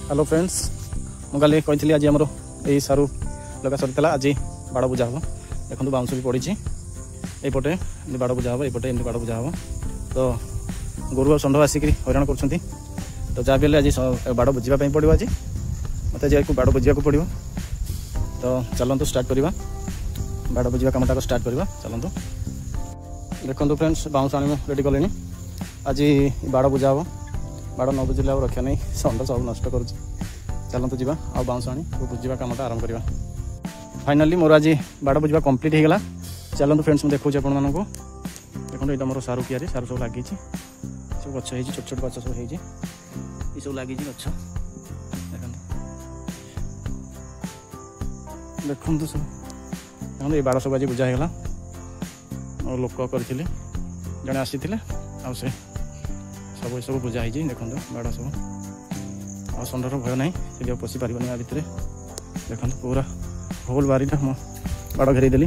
Hello friends मुझे कही आज आमर यही सारू लगा सरी आज बाड़ बुझा हम देखो बाउंस भी पड़ी यपटे बाड़ बुझा हम यपटे एमती बाड़ बुझा हम तो गोरु आ षंढ आसिक हैरान कर तो जहाँ भी आज बाड़ बुझापी पड़ो आज मत आज बाड़ बुझा पड़ो तो चलतु स्टार्ट करवा बाड़ बुझा कमटा स्टार्ट करवा चलतु देखो फ्रेंड्स बाउंस आने रेडी कले आज बाड़ बुझा हम बाड़ न बुझे आ रक्षा नहीं षंढ सब नष्ट कर चलतु जा आ बाउंस आनी बुझा कमटा आरंभ करवा फाइनाली मोर आज बाड़ बुझा कंप्लीट हो गला चलतु फ्रेंड्स मुझे देखा आपण मानक देखो ये मोर सारू किया सारू सब लगी सब गच हो छोट छोट गच सब हो सब लगी गच देखो सब देखो ये बाड़ सब आज बुझा होगा मोर लोक करते जड़े आसी से सब सब बुझा हो देखो बाड़ सब आ षंढर भय ना से पशि पार आ भितर देखो पूरा होल बारीटा मो बाड़ घेरदेली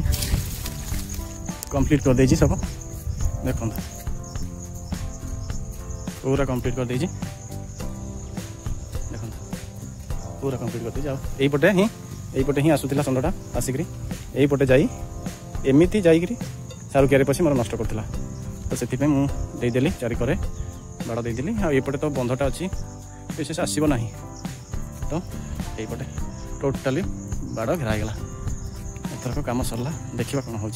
कंप्लीट कर देजी सब देखो पूरा कंप्लीट कर देजी देखो पूरा कंप्लीट कर देजी यहीपटे ही आसूला षंढटा आसिक यहीपटे जाई एमती जाकि सारू कियारे पशि मोर नष्ट करथिला तो से मुझे चारिकरे बाड़ देदेली आईपटे तो बंधटा अच्छी विशेष आसब ना तो यहीपटे टोटाली बाड़ घेरागला एथरक काम सरला देखा कौन हो।